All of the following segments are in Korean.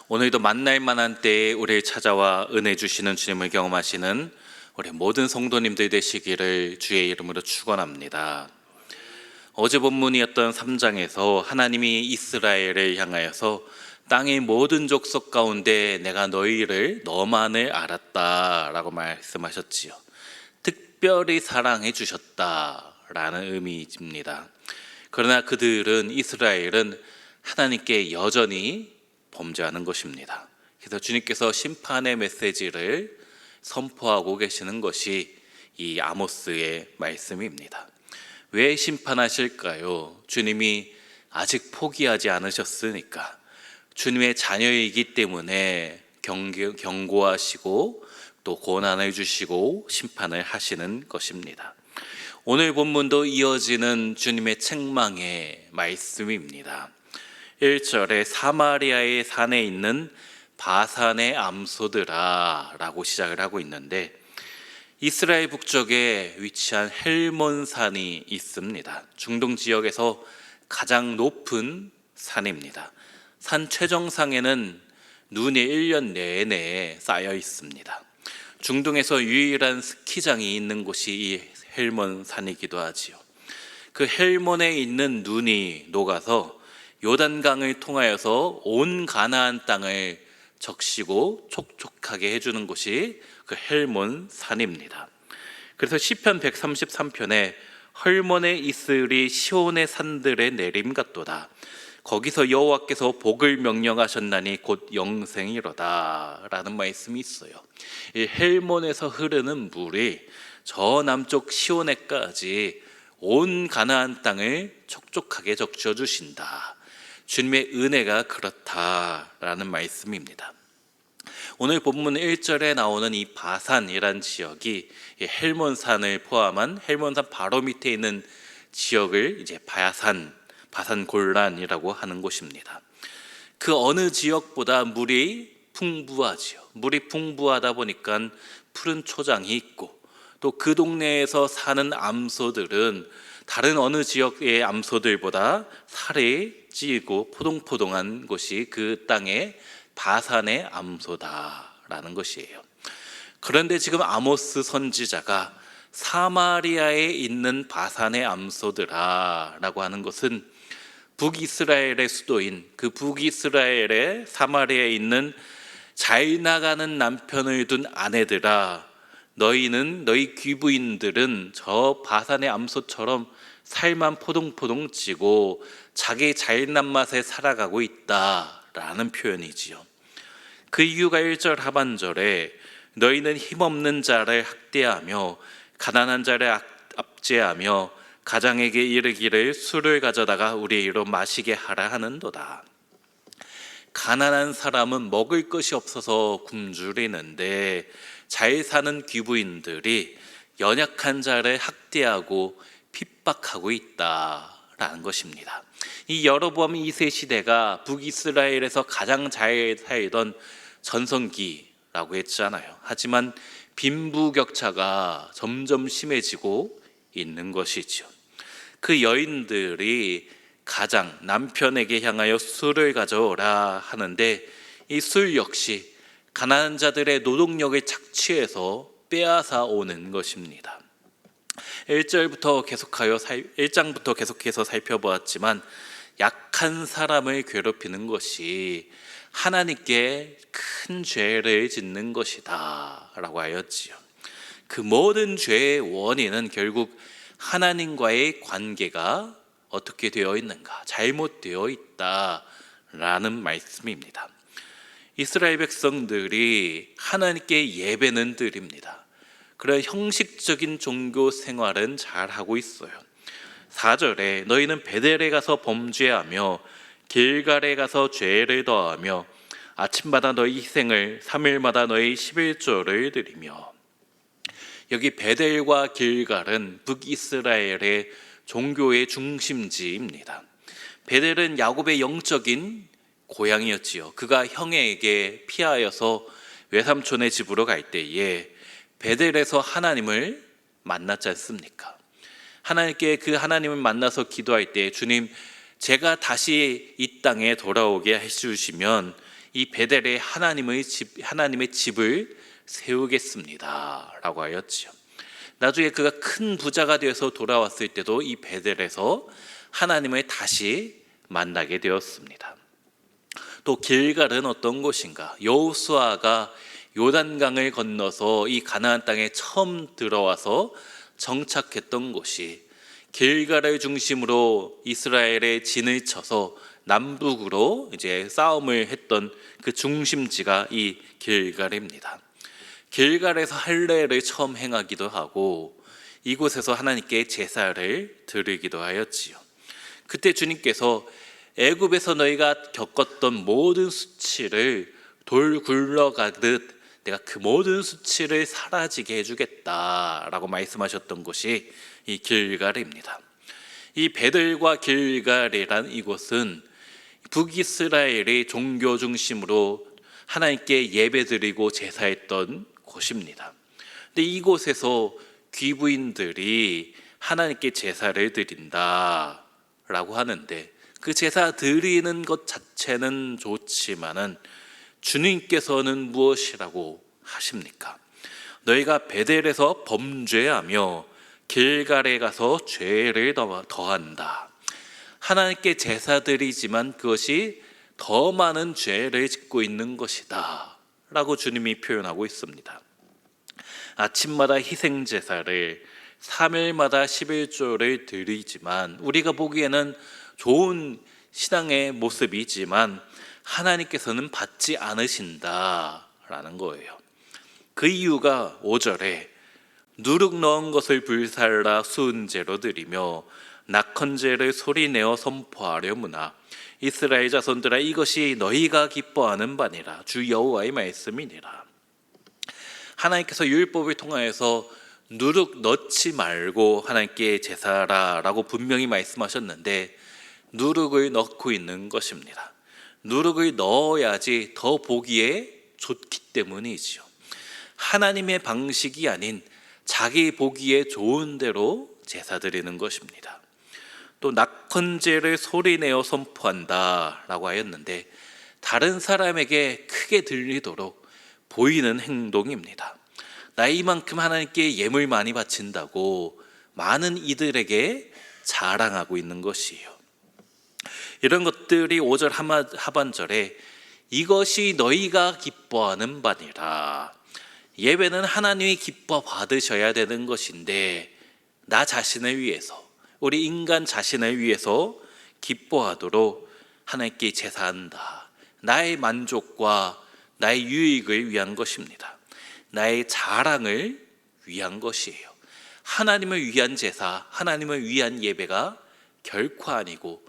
오늘도 만날 만한 때에 우리를 찾아와 은혜 주시는 주님을 경험하시는 우리 모든 성도님들 되시기를 주의 이름으로 축원합니다. 어제 본문이었던 3장에서 하나님이 이스라엘을 향하여서 땅의 모든 족속 가운데 내가 너희를 너만을 알았다라고 말씀하셨지요. 특별히 사랑해 주셨다라는 의미입니다. 그러나 그들은, 이스라엘은 하나님께 여전히 범죄하는 것입니다. 그래서 주님께서 심판의 메시지를 선포하고 계시는 것이 이 아모스의 말씀입니다. 왜 심판하실까요? 주님이 아직 포기하지 않으셨으니까, 주님의 자녀이기 때문에 경고하시고 또 고난을 주시고 심판을 하시는 것입니다. 오늘 본문도 이어지는 주님의 책망의 말씀입니다. 1절에 사마리아의 산에 있는 바산의 암소들아 라고 시작을 하고 있는데, 이스라엘 북쪽에 위치한 헬몬산이 있습니다. 중동 지역에서 가장 높은 산입니다. 산 최정상에는 눈이 1년 내내 쌓여 있습니다. 중동에서 유일한 스키장이 있는 곳이 이 헬몬산이기도 하지요. 그 헬몬에 있는 눈이 녹아서 요단강을 통하여서 온 가나안 땅을 적시고 촉촉하게 해주는 곳이 그 헬몬 산입니다. 그래서 시편 133편에 헐몬에 있으리 시온의 산들의 내림 같도다. 거기서 여호와께서 복을 명령하셨나니 곧 영생이로다 라는 말씀이 있어요. 이 헬몬에서 흐르는 물이 저 남쪽 시온에까지 온 가나안 땅을 촉촉하게 적셔 주신다. 주님의 은혜가 그렇다라는 말씀입니다. 오늘 본문 1절에 나오는 이 바산이란 지역이 헬몬산을 포함한 헬몬산 바로 밑에 있는 지역을 이제 바산 골란이라고 하는 곳입니다. 그 어느 지역보다 물이 풍부하지요. 물이 풍부하다 보니까 푸른 초장이 있고, 또 그 동네에서 사는 암소들은 다른 어느 지역의 암소들보다 살이 찌고 포동포동한 곳이 그 땅의 바산의 암소다라는 것이에요. 그런데 지금 아모스 선지자가 사마리아에 있는 바산의 암소들아 라고 하는 것은 북이스라엘의 수도인 그 북이스라엘의 사마리아에 있는 잘 나가는 남편을 둔 아내들아, 너희 귀부인들은 저 바산의 암소처럼 살만 포동포동 찌고 자기 잘난 맛에 살아가고 있다라는 표현이지요. 그 이유가 1절 하반절에 너희는 힘없는 자를 학대하며 가난한 자를 압제하며 가장에게 이르기를 술을 가져다가 우리로 마시게 하라 하는도다. 가난한 사람은 먹을 것이 없어서 굶주리는데 잘 사는 귀부인들이 연약한 자를 학대하고 핍박하고 있다라는 것입니다. 이 여로보암 2세 시대가 북이스라엘에서 가장 잘 살던 전성기라고 했잖아요. 하지만 빈부격차가 점점 심해지고 있는 것이죠. 그 여인들이 가장 남편에게 향하여 술을 가져오라 하는데, 이 술 역시 가난한 자들의 노동력을 착취해서 빼앗아 오는 것입니다. 1장부터 계속해서 살펴보았지만 약한 사람을 괴롭히는 것이 하나님께 큰 죄를 짓는 것이다 라고 하였지요. 그 모든 죄의 원인은 결국 하나님과의 관계가 어떻게 되어 있는가, 잘못되어 있다라는 말씀입니다. 이스라엘 백성들이 하나님께 예배는 드립니다. 그런 형식적인 종교 생활은 잘하고 있어요. 4절에 너희는 베델에 가서 범죄하며 길갈에 가서 죄를 더하며 아침마다 너희 희생을 3일마다 너희 11조를 드리며, 여기 베델과 길갈은 북이스라엘의 종교의 중심지입니다. 베델은 야곱의 영적인 고향이었지요. 그가 형에게 피하여서 외삼촌의 집으로 갈 때에 베델에서 하나님을 만났지 않습니까? 하나님께 그 하나님을 만나서 기도할 때, 주님, 제가 다시 이 땅에 돌아오게 해주시면 이 베델에 하나님의 집을 세우겠습니다라고 하였지요. 나중에 그가 큰 부자가 되어서 돌아왔을 때도 이 베델에서 하나님을 다시 만나게 되었습니다. 또 길갈은 어떤 곳인가? 여호수아가 요단강을 건너서 이 가나안 땅에 처음 들어와서 정착했던 곳이, 길갈을 중심으로 이스라엘의 진을 쳐서 남북으로 이제 싸움을 했던 그 중심지가 이 길갈입니다. 길갈에서 할례를 처음 행하기도 하고 이곳에서 하나님께 제사를 드리기도 하였지요. 그때 주님께서 애굽에서 너희가 겪었던 모든 수치를 돌 굴러가듯 내가 그 모든 수치를 사라지게 해주겠다라고 말씀하셨던 곳이 이 길갈입니다. 이 베들과 길갈이란 이곳은 북이스라엘의 종교 중심으로 하나님께 예배드리고 제사했던 곳입니다. 근데 이곳에서 귀부인들이 하나님께 제사를 드린다라고 하는데, 그 제사 드리는 것 자체는 좋지만은 주님께서는 무엇이라고 하십니까? 너희가 베델에서 범죄하며 길갈에 가서 죄를 더한다. 하나님께 제사 드리지만 그것이 더 많은 죄를 짓고 있는 것이다 라고 주님이 표현하고 있습니다. 아침마다 희생제사를 3일마다 11조를 드리지만 우리가 보기에는 좋은 신앙의 모습이지만 하나님께서는 받지 않으신다라는 거예요. 그 이유가 5절에 누룩 넣은 것을 불살라 수은제로 드리며 낙헌제를 소리내어 선포하려무나 이스라엘 자손들아 이것이 너희가 기뻐하는 바니라 주 여호와의 말씀이니라. 하나님께서 율법을 통하여서 누룩 넣지 말고 하나님께 제사라라고 분명히 말씀하셨는데 누룩을 넣고 있는 것입니다. 누룩을 넣어야지 더 보기에 좋기 때문이지요. 하나님의 방식이 아닌 자기 보기에 좋은 대로 제사 드리는 것입니다. 또 낙헌제를 소리내어 선포한다라고 하였는데 다른 사람에게 크게 들리도록 보이는 행동입니다. 나 이만큼 하나님께 예물 많이 바친다고 많은 이들에게 자랑하고 있는 것이에요. 이런 것들이 5절 하반절에 이것이 너희가 기뻐하는 바니라. 예배는 하나님이 기뻐 받으셔야 되는 것인데 나 자신을 위해서, 우리 인간 자신을 위해서 기뻐하도록 하나님께 제사한다. 나의 만족과 나의 유익을 위한 것입니다. 나의 자랑을 위한 것이에요. 하나님을 위한 제사, 하나님을 위한 예배가 결코 아니고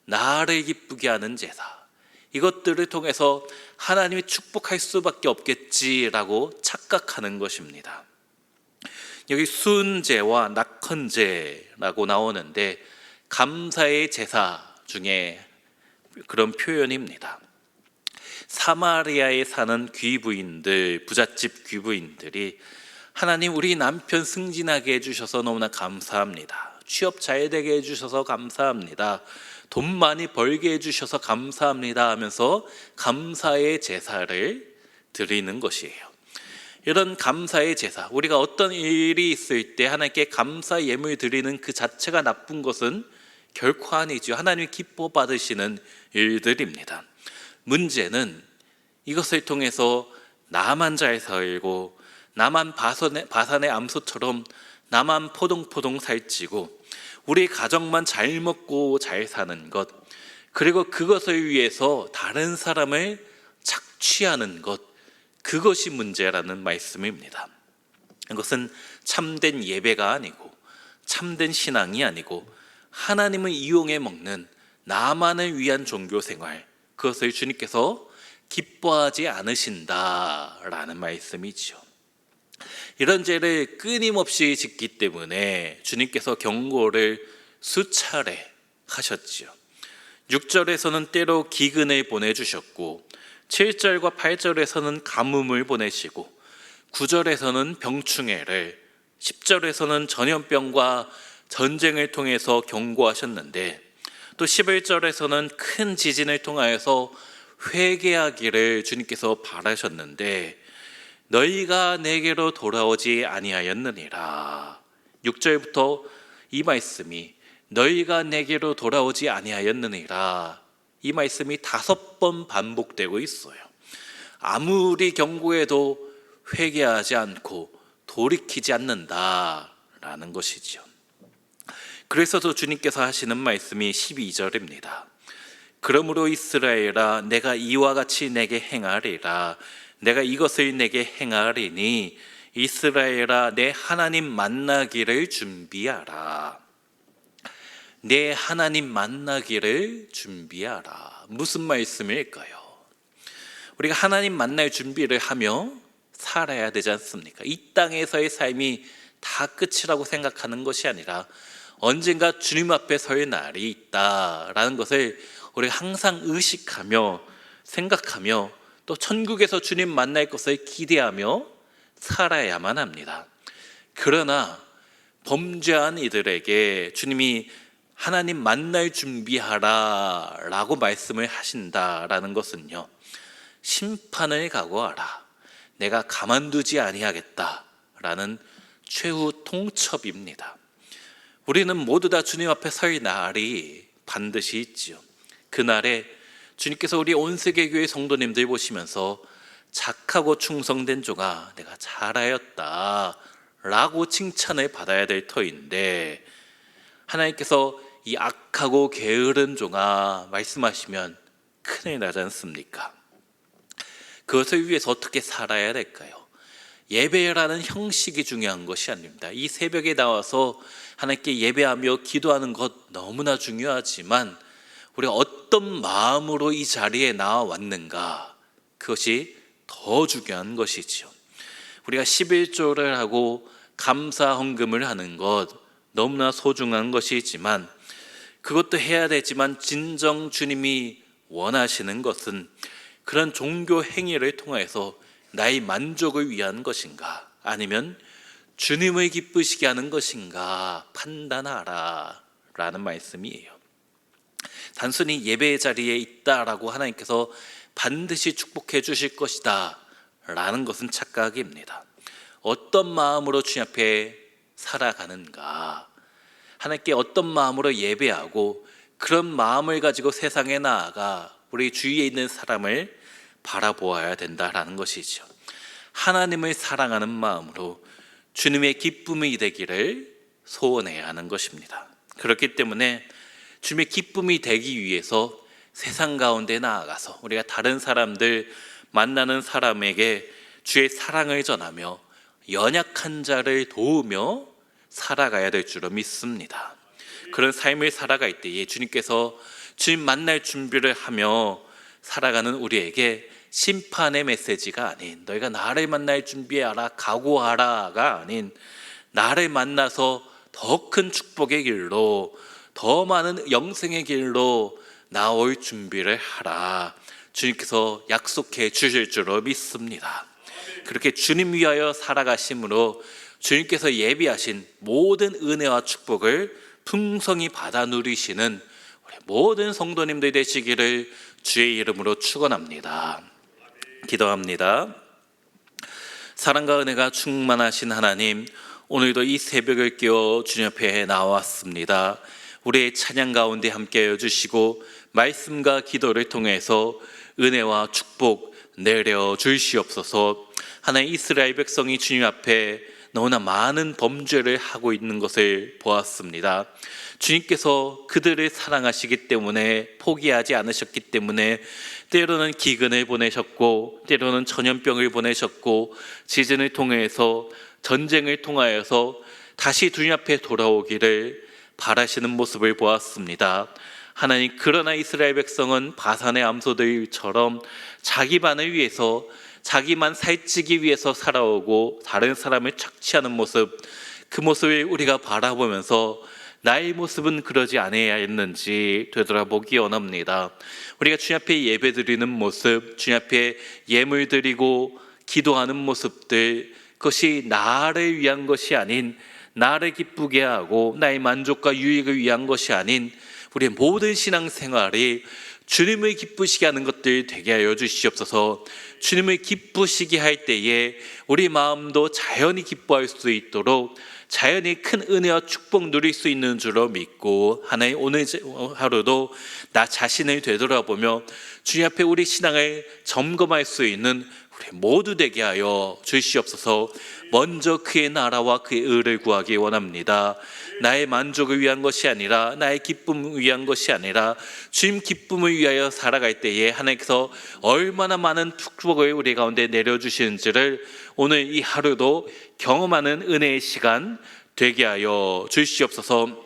나를 기쁘게 하는 제사, 이것들을 통해서 하나님이 축복할 수밖에 없겠지라고 착각하는 것입니다. 여기 수은제와 낙헌제라고 나오는데 감사의 제사 중에 그런 표현입니다. 사마리아에 사는 귀부인들, 부잣집 귀부인들이 하나님 우리 남편 승진하게 해주셔서 너무나 감사합니다. 취업 잘 되게 해주셔서 감사합니다. 돈 많이 벌게 해주셔서 감사합니다 하면서 감사의 제사를 드리는 것이에요. 이런 감사의 제사, 우리가 어떤 일이 있을 때 하나님께 감사 예물 드리는 그 자체가 나쁜 것은 결코 아니죠. 하나님이 기뻐 받으시는 일들입니다. 문제는 이것을 통해서 나만 잘 살고 나만 바산의 암소처럼 나만 포동포동 살찌고 우리 가정만 잘 먹고 잘 사는 것, 그리고 그것을 위해서 다른 사람을 착취하는 것, 그것이 문제라는 말씀입니다. 이것은 참된 예배가 아니고 참된 신앙이 아니고 하나님을 이용해 먹는 나만을 위한 종교생활, 그것을 주님께서 기뻐하지 않으신다라는 말씀이죠. 이런 죄를 끊임없이 짓기 때문에 주님께서 경고를 수차례 하셨지요. 6절에서는 때로 기근을 보내주셨고 7절과 8절에서는 가뭄을 보내시고 9절에서는 병충해를, 10절에서는 전염병과 전쟁을 통해서 경고하셨는데 또 11절에서는 큰 지진을 통하여서 회개하기를 주님께서 바라셨는데 너희가 내게로 돌아오지 아니하였느니라. 6절부터 이 말씀이 너희가 내게로 돌아오지 아니하였느니라, 이 말씀이 5번 반복되고 있어요. 아무리 경고해도 회개하지 않고 돌이키지 않는다라는 것이죠. 그래서 또 주님께서 하시는 말씀이 12절입니다. 그러므로 이스라엘아, 내가 이와 같이 내게 행하리라. 내가 이것을 내게 행하리니 이스라엘아, 내 하나님 만나기를 준비하라. 내 하나님 만나기를 준비하라. 무슨 말씀일까요? 우리가 하나님 만날 준비를 하며 살아야 되지 않습니까? 이 땅에서의 삶이 다 끝이라고 생각하는 것이 아니라 언젠가 주님 앞에 설 날이 있다라는 것을 우리가 항상 의식하며 생각하며 또 천국에서 주님 만날 것을 기대하며 살아야만 합니다. 그러나 범죄한 이들에게 주님이 하나님 만날 준비하라 라고 말씀을 하신다라는 것은요, 심판을 각오하라, 내가 가만두지 아니하겠다라는 최후 통첩입니다. 우리는 모두 다 주님 앞에 설 날이 반드시 있지요. 그날에 주님께서 우리 온 세계 교회 성도님들 보시면서 착하고 충성된 종아, 내가 잘하였다 라고 칭찬을 받아야 될 터인데, 하나님께서 이 악하고 게으른 종아 말씀하시면 큰일 나지 않습니까? 그것을 위해서 어떻게 살아야 될까요? 예배라는 형식이 중요한 것이 아닙니다. 이 새벽에 나와서 하나님께 예배하며 기도하는 것 너무나 중요하지만 우리가 어떤 마음으로 이 자리에 나왔는가, 그것이 더 중요한 것이죠. 우리가 11조를 하고 감사 헌금을 하는 것 너무나 소중한 것이지만, 그것도 해야 되지만 진정 주님이 원하시는 것은 그런 종교 행위를 통해서 나의 만족을 위한 것인가, 아니면 주님을 기쁘시게 하는 것인가 판단하라 라는 말씀이에요. 단순히 예배의 자리에 있다라고 하나님께서 반드시 축복해 주실 것이다 라는 것은 착각입니다. 어떤 마음으로 주님 앞에 살아가는가, 하나님께 어떤 마음으로 예배하고 그런 마음을 가지고 세상에 나아가 우리 주위에 있는 사람을 바라보아야 된다라는 것이죠. 하나님을 사랑하는 마음으로 주님의 기쁨이 되기를 소원해야 하는 것입니다. 그렇기 때문에 주님의 기쁨이 되기 위해서 세상 가운데 나아가서 우리가 다른 사람들 만나는 사람에게 주의 사랑을 전하며 연약한 자를 도우며 살아가야 될 줄로 믿습니다. 그런 삶을 살아갈 때에 주님께서 주님 만날 준비를 하며 살아가는 우리에게 심판의 메시지가 아닌, 너희가 나를 만날 준비하라, 각오하라가 아닌, 나를 만나서 더 큰 축복의 길로, 더 많은 영생의 길로 나올 준비를 하라, 주님께서 약속해 주실 줄로 믿습니다. 그렇게 주님 위하여 살아가심으로 주님께서 예비하신 모든 은혜와 축복을 풍성히 받아 누리시는 우리 모든 성도님들 되시기를 주의 이름으로 축원합니다. 기도합니다. 사랑과 은혜가 충만하신 하나님, 오늘도 이 새벽을 깨워 주님 앞에 나왔습니다. 우리의 찬양 가운데 함께해 주시고 말씀과 기도를 통해서 은혜와 축복 내려 주시옵소서. 하나님, 이스라엘 백성이 주님 앞에 너무나 많은 범죄를 하고 있는 것을 보았습니다. 주님께서 그들을 사랑하시기 때문에 포기하지 않으셨기 때문에 때로는 기근을 보내셨고 때로는 전염병을 보내셨고 지진을 통해서 전쟁을 통하여서 다시 주님 앞에 돌아오기를 바라시는 모습을 보았습니다. 하나님, 그러나 이스라엘 백성은 바산의 암소들처럼 자기만을 위해서, 자기만 살찌기 위해서 살아오고 다른 사람을 착취하는 모습, 그 모습을 우리가 바라보면서 나의 모습은 그러지 않아야 했는지 되돌아보기 원합니다. 우리가 주님 앞에 예배드리는 모습, 주님 앞에 예물 드리고 기도하는 모습들, 그것이 나를 위한 것이 아닌, 나를 기쁘게 하고 나의 만족과 유익을 위한 것이 아닌 우리의 모든 신앙생활이 주님을 기쁘시게 하는 것들 되게 하여 주시옵소서. 주님을 기쁘시게 할 때에 우리 마음도 자연히 기뻐할 수 있도록 자연히 큰 은혜와 축복 누릴 수 있는 줄로 믿고, 하나님 오늘 하루도 나 자신을 되돌아보며 주님 앞에 우리 신앙을 점검할 수 있는 우리 모두 되게 하여 주시옵소서. 먼저 그의 나라와 그의 의를 구하기 원합니다. 나의 만족을 위한 것이 아니라, 나의 기쁨을 위한 것이 아니라 주님 기쁨을 위하여 살아갈 때에 하나님께서 얼마나 많은 축복을 우리 가운데 내려주시는지를 오늘 이 하루도 경험하는 은혜의 시간 되게 하여 주시옵소서.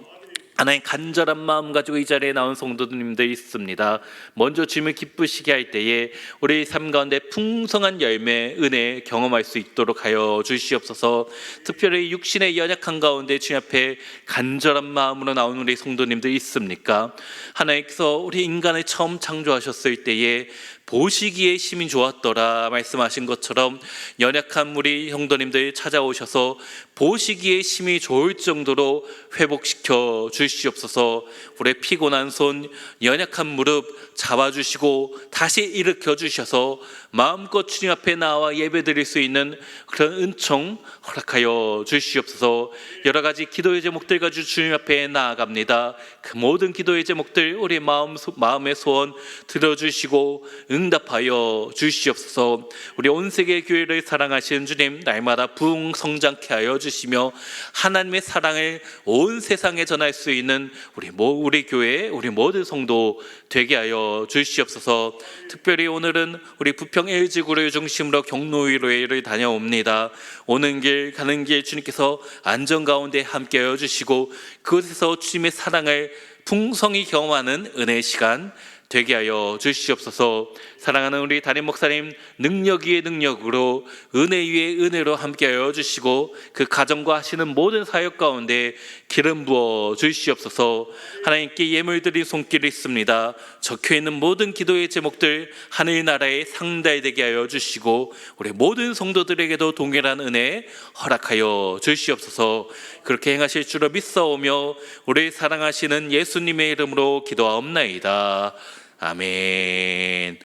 하나님, 간절한 마음 가지고 이 자리에 나온 성도님들 있습니다. 먼저 주님을 기쁘시게 할 때에 우리 삶 가운데 풍성한 열매, 은혜 경험할 수 있도록 하여 주시옵소서. 특별히 육신의 연약한 가운데 주님 앞에 간절한 마음으로 나온 우리 성도님들 있습니까? 하나님께서 우리 인간을 처음 창조하셨을 때에 보시기에 심히 좋았더라 말씀하신 것처럼 연약한 우리 성도님들 찾아오셔서 보시기에 심히 좋을 정도로 회복시켜 주시옵소서. 우리 피곤한 손, 연약한 무릎 잡아주시고 다시 일으켜 주셔서 마음껏 주님 앞에 나와 예배드릴 수 있는 그런 은총 허락하여 주시옵소서. 여러 가지 기도의 제목들 가지고 주님 앞에 나아갑니다. 그 모든 기도의 제목들 우리 마음의 소원 들어주시고 응답하여 주시옵소서. 우리 온 세계 교회를 사랑하시는 주님, 날마다 부흥 성장케 하여 주시며 하나님의 사랑을 온 세상에 전할 수 있는 우리 교회, 우리 모든 성도 되게 하여 주시옵소서. 특별히 오늘은 우리 부평 LG구를 중심으로 경로의회를 다녀옵니다. 오는 길 가는 길 주님께서 안전 가운데 함께 하여 주시고 그곳에서 주님의 사랑을 풍성히 경험하는 은혜의 시간 되게 하여 주시옵소서. 사랑하는 우리 담임 목사님, 능력 위에 능력으로 은혜 위에 은혜로 함께 하여 주시고 그 가정과 하시는 모든 사역 가운데 기름 부어 주시옵소서. 하나님께 예물 드린 손길이 있습니다. 적혀있는 모든 기도의 제목들 하늘나라에 상달되게 하여 주시고 우리 모든 성도들에게도 동일한 은혜 허락하여 주시옵소서. 그렇게 행하실 줄로 믿사오며 우리 사랑하시는 예수님의 이름으로 기도하옵나이다. 아멘.